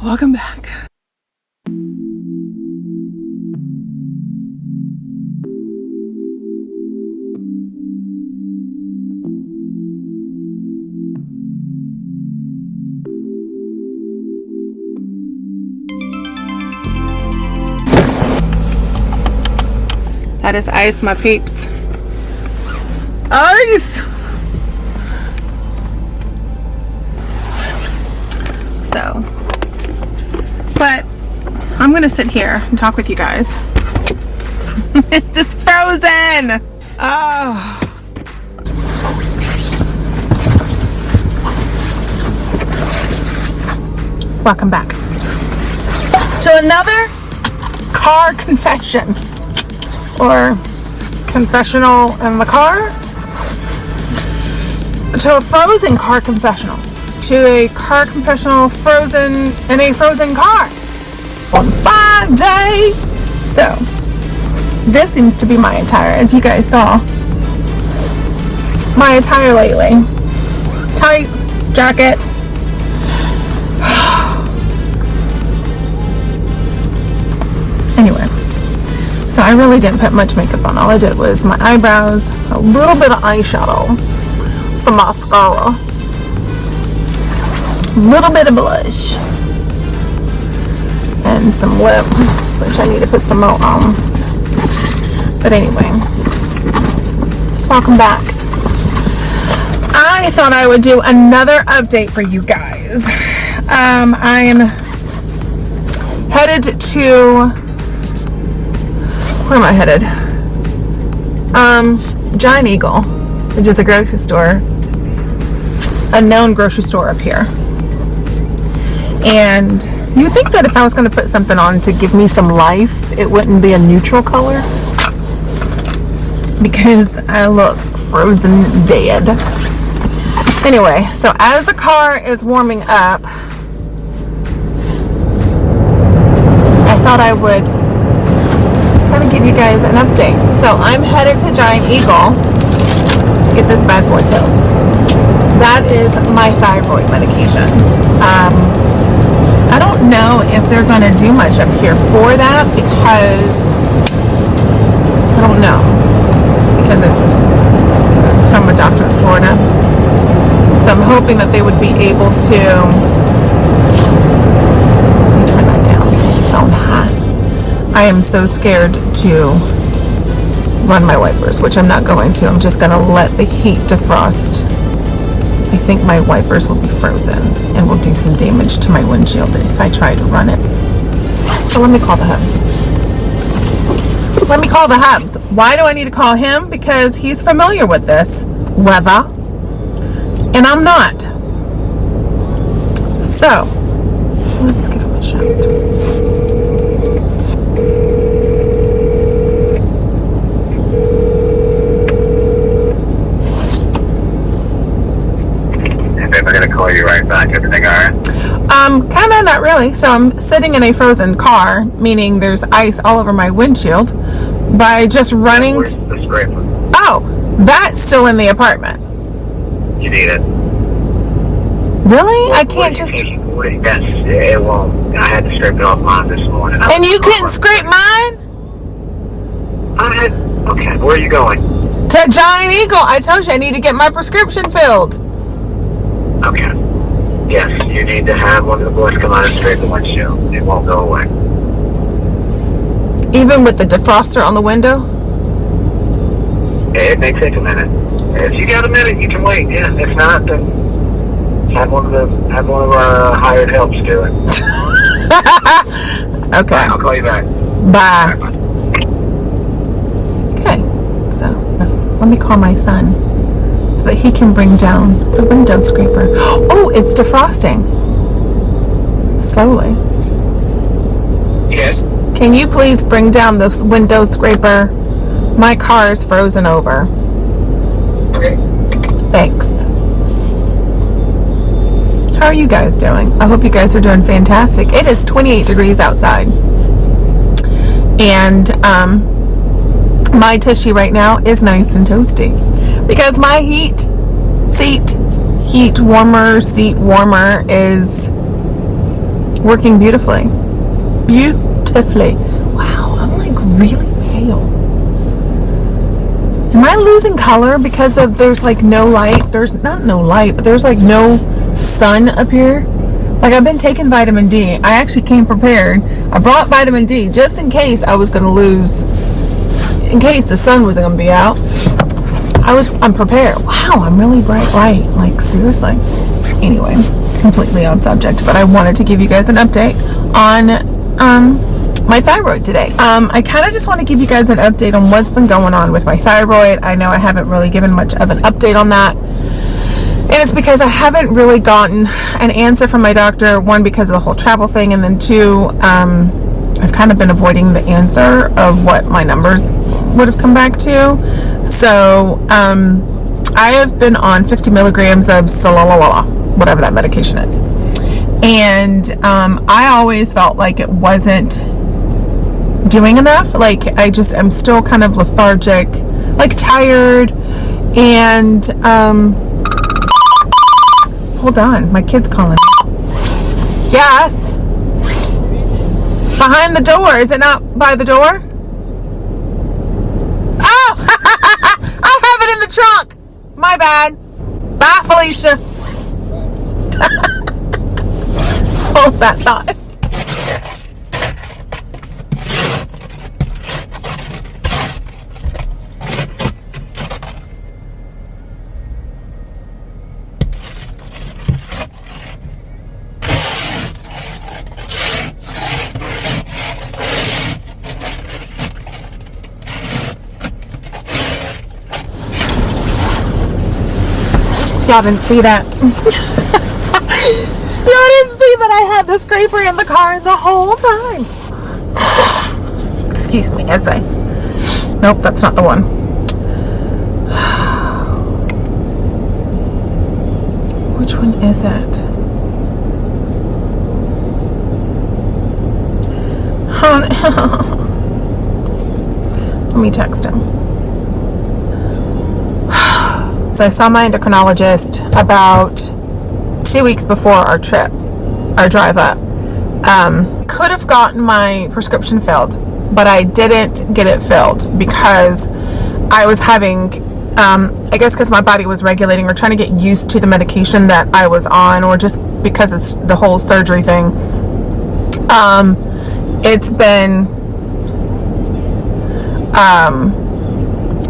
Welcome back. That is ice, my peeps. Ice! So, but I'm gonna sit here and talk with you guys. It's just frozen! Oh. Welcome back to another car confession. Or confessional in the car, to a frozen car confessional, to a car confessional frozen in a frozen car on 5 day. So this seems to be my attire, as you guys saw. My attire lately: tights, jacket. Anyway. So I really didn't put much makeup on. All I did was my eyebrows, a little bit of eyeshadow, some mascara, a little bit of blush, and some lip, which I need to put some more on. But anyway, just welcome back. I thought I would do another update for you guys. I am headed to... Where am I headed? Giant Eagle, which is a grocery store, a known grocery store up here. And you would think that if I was going to put something on to give me some life, it wouldn't be a neutral color, because I look frozen dead. Anyway, so as the car is warming up, I thought I would to give you guys an update. So I'm headed to Giant Eagle to get this bad boy filled. That is my thyroid medication. I don't know if they're going to do much up here for that, because I don't know, because it's from a doctor in Florida. So I'm hoping that they would be able to... Let me turn that down because it's on high. I am so scared to run my wipers, which I'm not going to. I'm just going to let the heat defrost. I think my wipers will be frozen and will do some damage to my windshield if I try to run it. So let me call the hubs. Let me call the hubs. Why do I need to call him? Because he's familiar with this weather, and I'm not. So let's give him a shout. I'm gonna call you right back. Everything alright? Kinda, not really. So I'm sitting in a frozen car, meaning there's ice all over my windshield, by just running. Where's the scraper? Oh, that's still in the apartment. You need it. Really? I can't just... Yes, it won't. I had to scrape it off mine this morning. And you couldn't scrape mine? Okay, where are you going? To Giant Eagle. I told you I need to get my prescription filled. Okay. Yes, you need to have one of the boys come out and scrape the windshield. It won't go away. Even with the defroster on the window? It may take a minute. If you got a minute, you can wait. Yeah, if not, then have one of our hired helps do it. Okay. I'll call you back. Bye. Bye. Okay. So let me call my son, that he can bring down the window scraper. Oh, it's defrosting. Slowly. Yes? Can you please bring down the window scraper? My car is frozen over. Okay. Thanks. How are you guys doing? I hope you guys are doing fantastic. It is 28 degrees outside. And my tushy right now is nice and toasty, because my seat warmer is working beautifully. Beautifully. Wow, I'm like really pale. Am I losing color because of there's like no light? There's not no light, but there's like no sun up here. Like, I've been taking vitamin D. I actually came prepared. I brought vitamin D just in case I was going to lose, in case the sun wasn't going to be out. I'm prepared. Wow, I'm really bright light. Like, seriously. Anyway, completely off subject, but I wanted to give you guys an update on my thyroid today. I kind of just want to give you guys an update on what's been going on with my thyroid. I know I haven't really given much of an update on that. And it's because I haven't really gotten an answer from my doctor, one, because of the whole travel thing, and then two, I've kind of been avoiding the answer of what my numbers would have come back to. So I have been on 50 milligrams of whatever that medication is. And I always felt like it wasn't doing enough. Like, I'm still kind of lethargic, like tired, and hold on, my kid's calling. Yes. Behind the door. Is it not by the door? Oh! I have it in the trunk. My bad. Bye, Felicia. Hold that thought. Y'all didn't see that. Y'all didn't see that I had the scraper in the car the whole time. Excuse me, as I... Nope, that's not the one. Which one is it? Let me text him. So I saw my endocrinologist about 2 weeks before our drive up. Could have gotten my prescription filled, but I didn't get it filled because I was having, I guess because my body was regulating or trying to get used to the medication that I was on, or just because it's the whole surgery thing. It's been,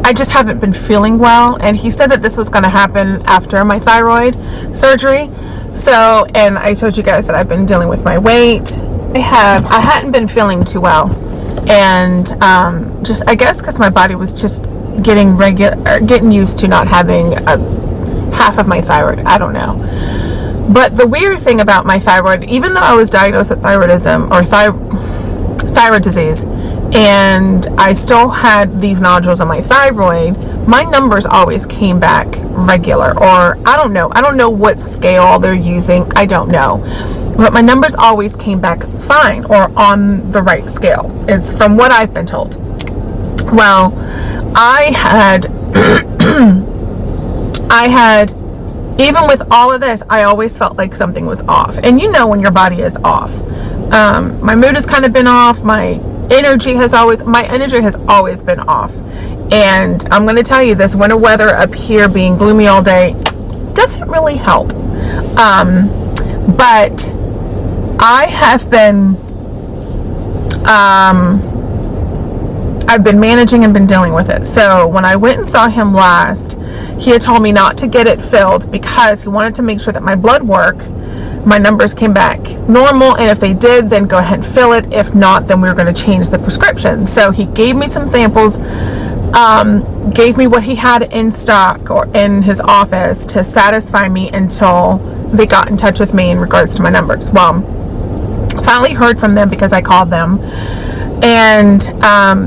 I just haven't been feeling well, and he said that this was going to happen after my thyroid surgery. So, and I told you guys that I've been dealing with my weight. I hadn't been feeling too well, and just, I guess because my body was just getting used to not having half of my thyroid. I don't know. But the weird thing about my thyroid, even though I was diagnosed with thyroidism or thyroid disease, and I still had these nodules on my thyroid, my numbers always came back regular, or I don't know what scale they're using, I don't know, but my numbers always came back fine, or on the right scale, is from what I've been told. Well, I had even with all of this, I always felt like something was off. And you know when your body is off. My mood has kind of been off. My energy has always been off. And I'm going to tell you, this winter weather up here being gloomy all day doesn't really help. But I have been, I've been managing and been dealing with it. So when I went and saw him last, he had told me not to get it filled because he wanted to make sure that my blood work, my numbers came back normal, and if they did, then go ahead and fill it. If not, then we were going to change the prescription. So he gave me some samples, gave me what he had in stock or in his office to satisfy me until they got in touch with me in regards to my numbers. Well, finally heard from them because I called them, and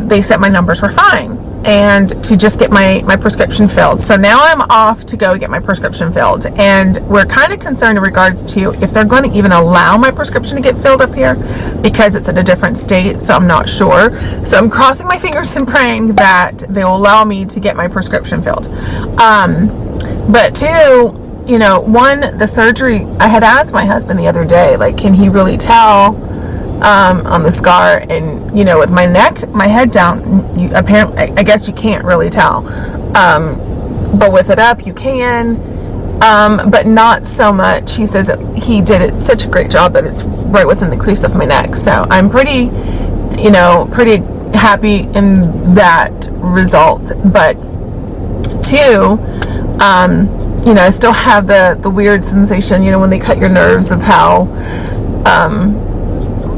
they said my numbers were fine and to just get my prescription filled. So now I'm off to go get my prescription filled, and we're kind of concerned in regards to if they're going to even allow my prescription to get filled up here, because it's in a different state, so I'm not sure. So I'm crossing my fingers and praying that they'll allow me to get my prescription filled. But two, you know, one, the surgery, I had asked my husband the other day, like, can he really tell on the scar? And, you know, with my neck, my head down, you apparently, I guess you can't really tell. But with it up, you can, but not so much. He says he did it such a great job that it's right within the crease of my neck. So I'm pretty, you know, pretty happy in that result. But two, you know, I still have the weird sensation, you know, when they cut your nerves, of how,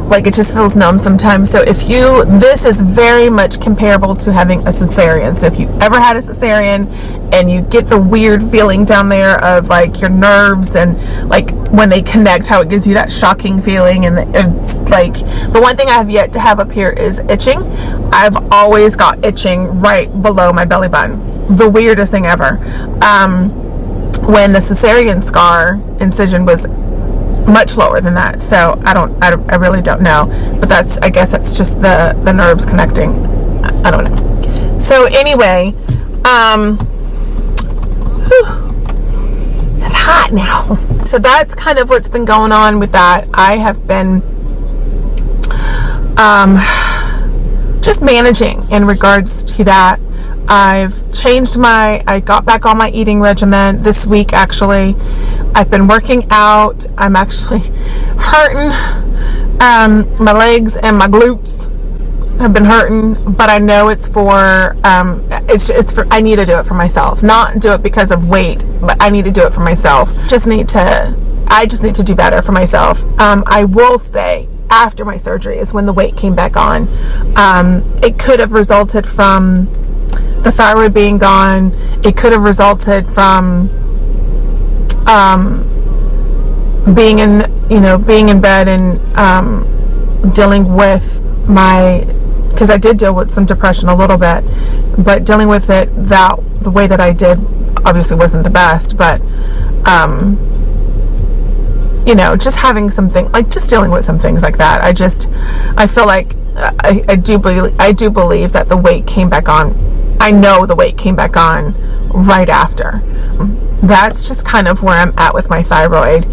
like, it just feels numb sometimes. So this is very much comparable to having a cesarean. So if you ever had a cesarean and you get the weird feeling down there of like your nerves, and like when they connect, how it gives you that shocking feeling. And it's like, the one thing I have yet to have up here is itching. I've always got itching right below my belly button. The weirdest thing ever. When the cesarean scar incision was much lower than that, so I really don't know, but I guess that's just the nerves connecting. I don't know. So anyway, it's hot now. So that's kind of what's been going on with that. I have been just managing in regards to that. I've changed I got back on my eating regimen this week, actually. I've been working out. I'm actually hurting. My legs and my glutes have been hurting, but I know it's for, it's for, I need to do it for myself. Not do it because of weight, but I need to do it for myself. I just need to do better for myself. I will say, after my surgery is when the weight came back on. It could have resulted from the thyroid being gone. It could have resulted from being in bed and dealing with because I did deal with some depression a little bit, but dealing with it the way that I did obviously wasn't the best. But you know, just having something like, just dealing with some things like that, I feel like I do believe that the weight came back on. I know the weight came back on right after. That's just kind of where I'm at with my thyroid.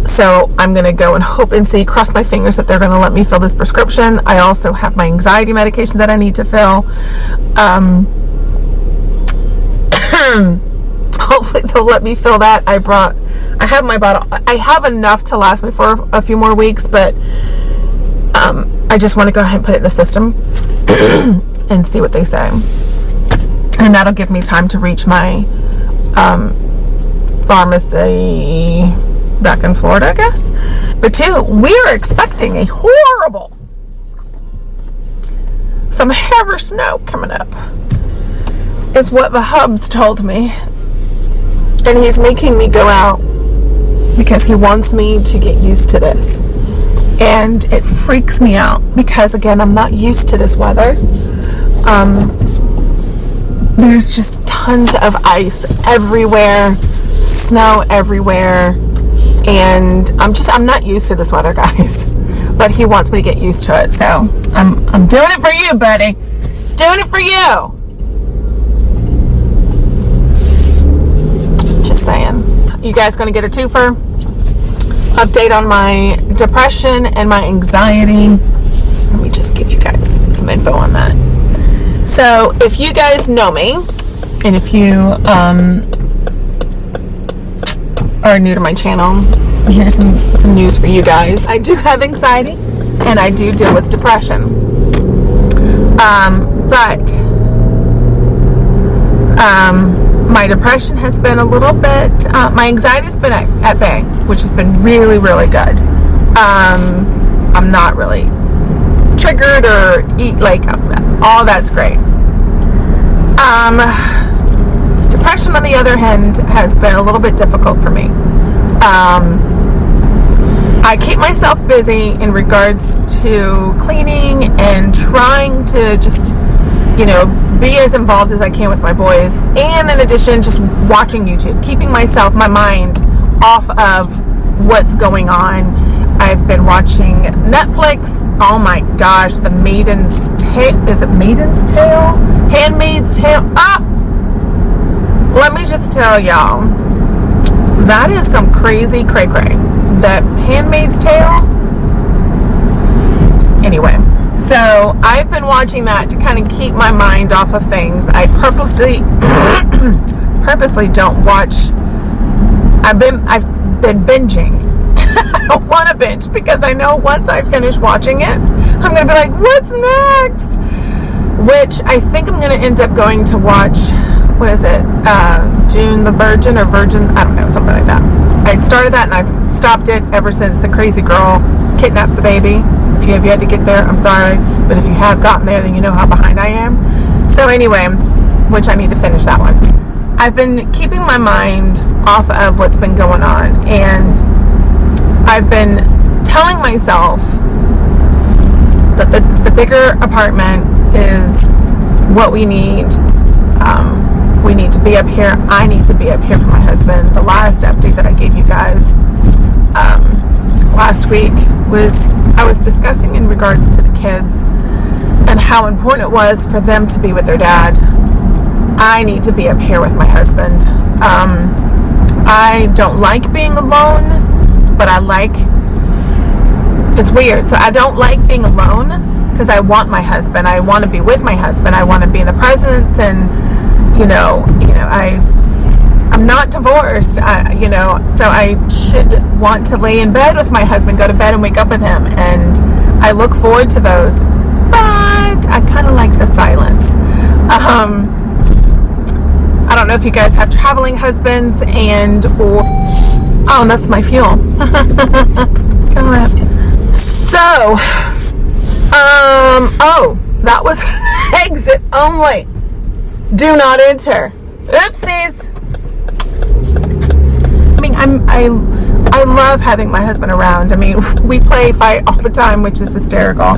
So I'm going to go and hope and see, cross my fingers that they're going to let me fill this prescription. I also have my anxiety medication that I need to fill. Hopefully they'll let me fill that. I have my bottle. I have enough to last me for a few more weeks, but I just want to go ahead and put it in the system and see what they say. And that'll give me time to reach my pharmacy back in Florida, I guess. But two, we're expecting a horrible, some heavy snow coming up, is what the hubs told me. And he's making me go out because he wants me to get used to this. And it freaks me out because, again, I'm not used to this weather. There's just tons of ice everywhere, snow everywhere, and I'm not used to this weather, guys. But he wants me to get used to it, so I'm doing it for you, buddy. Doing it for you. Just saying. You guys gonna get a twofer? Update on my depression and my anxiety. Let me just give you guys some info on that. So if you guys know me, and if you are new to my channel, here's some news for you guys. I do have anxiety and I do deal with depression. But my depression has been a little bit, my anxiety's been at bay, which has been really, really good. I'm not really triggered or all that's great. Depression, on the other hand, has been a little bit difficult for me. I keep myself busy in regards to cleaning and trying to just, be as involved as I can with my boys. And in addition, just watching YouTube, keeping my mind off of what's going on. I've been watching Netflix. Oh my gosh, The Maiden's Tale. Is it Maiden's Tale? Handmaid's Tale. let me just tell y'all, that is some crazy cray-cray. That Handmaid's Tale. Anyway, so I've been watching that to kind of keep my mind off of things. I purposely don't watch. I've been binging. I don't want to binge because I know once I finish watching it, I'm going to be like, what's next? Which I think I'm going to end up going to watch, what is it? June the Virgin or Virgin? I don't know, something like that. I started that and I've stopped it ever since the crazy girl kidnapped the baby. If you have yet to get there, I'm sorry. But if you have gotten there, then you know how behind I am. So anyway, which I need to finish that one. I've been keeping my mind off of what's been going on. And I've been telling myself that the bigger apartment is what we need. We need to be up here. I need to be up here for my husband. The last update that I gave you guys last week was I was discussing in regards to the kids and how important it was for them to be with their dad. I need to be up here with my husband. I don't like being alone, but it's weird. So I don't like being alone because I want my husband. I want to be with my husband. I want to be in the presence, and I'm not divorced, so I should want to lay in bed with my husband, go to bed and wake up with him, and I look forward to those, but I kind of like the silence. I don't know if you guys have traveling husbands oh, that's my fuel. So, oh, that was exit only. Do not enter. Oopsies. I mean, I love having my husband around. I mean, we play fight all the time, which is hysterical.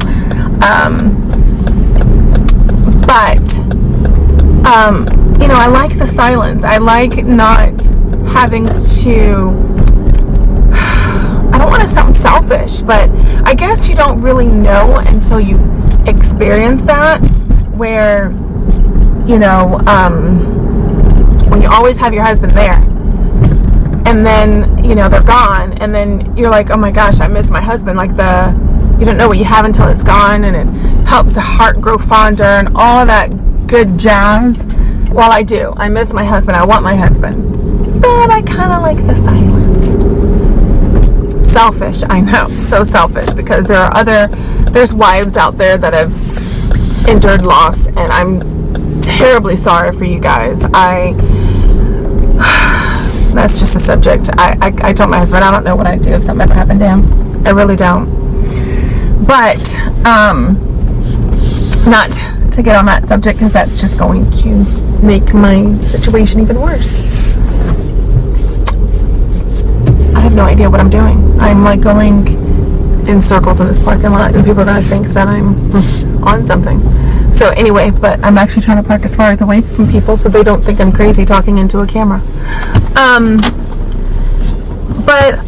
I like the silence. I like not having to. I don't want to sound selfish, but I guess you don't really know until you experience that, where, when you always have your husband there, and then, they're gone, and then you're like, oh my gosh, I miss my husband. Like you don't know what you have until it's gone, and it helps the heart grow fonder and all that good jazz. Well, I do. I miss my husband. I want my husband. But I kind of like the silence. Selfish, I know. So selfish, because there's wives out there that have endured loss, and I'm terribly sorry for you guys. That's just a subject. I told my husband I don't know what I'd do if something ever happened to him. I really don't. But not to get on that subject, because that's just going to make my situation even worse. I have no idea what I'm doing. I'm like going in circles in this parking lot, and people are going to think that I'm on something. So anyway, but I'm actually trying to park as far as away from people so they don't think I'm crazy talking into a camera. But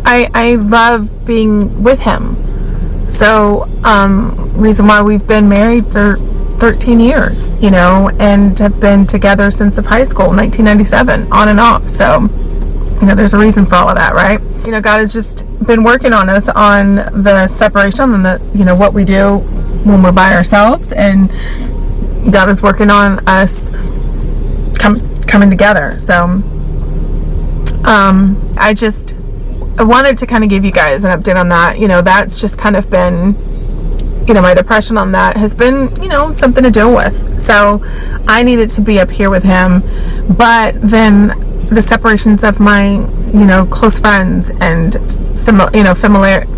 I love being with him. So, reason why we've been married for 13 years, and have been together since of high school, 1997, on and off. So, there's a reason for all of that, right? God has just been working on us on the separation and the, what we do when we're by ourselves, and God is working on us coming together. So, I wanted to kind of give you guys an update on that. That's just kind of been, my depression on that has been, something to deal with. So I needed to be up here with him, but then the separations of my, close friends and familiarity.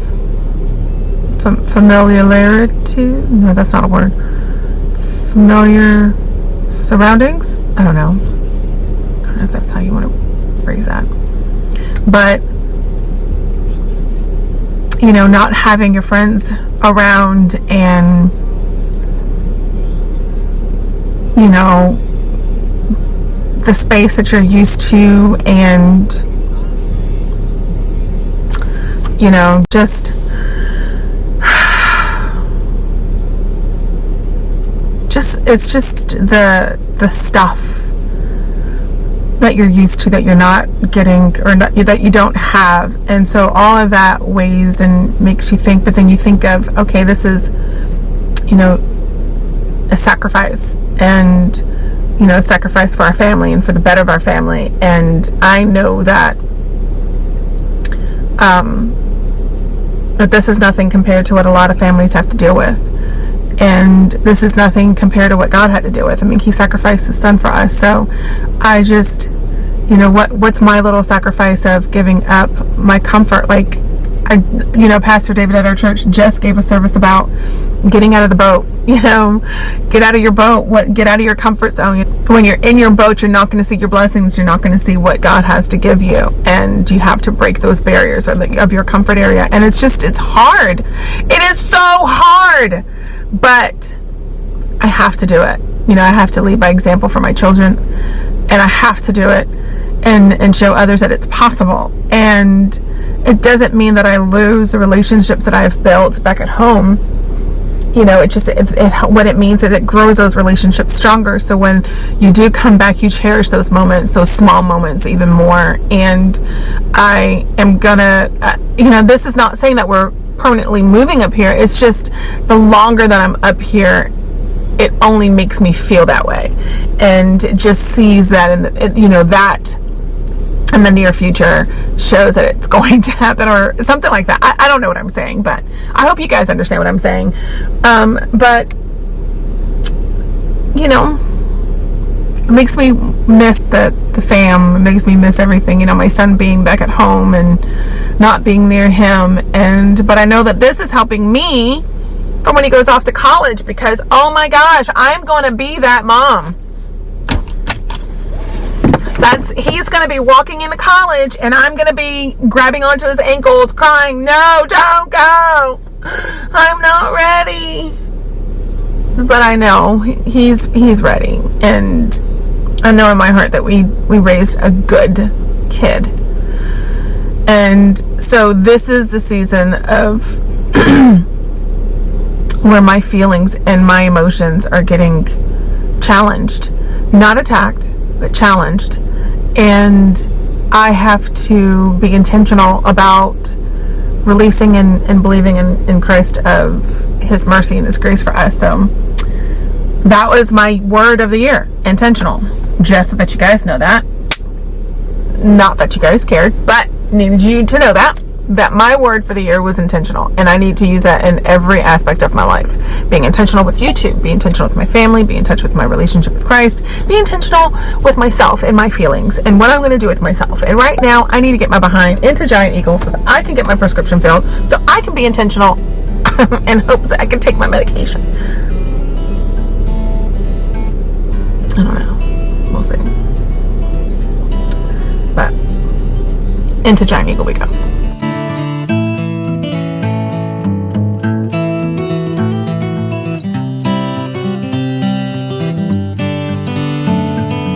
No, that's not a word. Familiar surroundings. I don't know if that's how you want to phrase that. But not having your friends around, and the space that you're used to, and just it's just the stuff that you're used to, that you're not getting, or not, that you don't have. And so all of that weighs and makes you think, but then you think of, okay, this is, you know, a sacrifice, and, you know, a sacrifice for our family and for the better of our family. And I know that that this is nothing compared to what a lot of families have to deal with. And this is nothing compared to what God had to deal with. I mean, he sacrificed his son for us. So I just, you know, what's my little sacrifice of giving up my comfort? Like, you know, Pastor David at our church just gave a service about getting out of the boat. You know, get out of your boat. Get out of your comfort zone. When you're in your boat, you're not going to see your blessings. You're not going to see what God has to give you, and you have to break those barriers of your comfort area. And it's hard. It is so hard, but I have to do it. You know, I have to lead by example for my children, and I have to do it and show others that it's possible. And it doesn't mean that I lose the relationships that I've built back at home. You know, what it means is it grows those relationships stronger. So when you do come back, you cherish those moments, those small moments even more. And I am gonna, you know, this is not saying that we're permanently moving up here. It's just the longer that I'm up here, it only makes me feel that way, and just sees that that in the near future shows that it's going to happen, or something like that. I don't know what I'm saying, but I hope you guys understand what I'm saying. But you know, it makes me miss the fam. It makes me miss everything. You know, my son being back at home and not being near him. But I know that this is helping me for when he goes off to college, because, oh my gosh, I'm going to be that mom. He's going to be walking into college, and I'm going to be grabbing onto his ankles, crying, "No, don't go. I'm not ready." But I know he's ready, and I know in my heart that we raised a good kid. And so this is the season of where my feelings and my emotions are getting challenged, not attacked, but challenged. And I have to be intentional about releasing and believing in Christ of his mercy and his grace for us. So that was my word of the year, intentional. Just so that you guys know that. Not that you guys cared, but needed you to know that my word for the year was intentional, and I need to use that in every aspect of my life. Being intentional with YouTube, be intentional with my family, be in touch with my relationship with Christ, be intentional with myself and my feelings and what I'm going to do with myself. And right now, I need to get my behind into Giant Eagle so that I can get my prescription filled, so I can be intentional and hope that I can take my medication. I don't know. We'll see. But into Giant Eagle we go.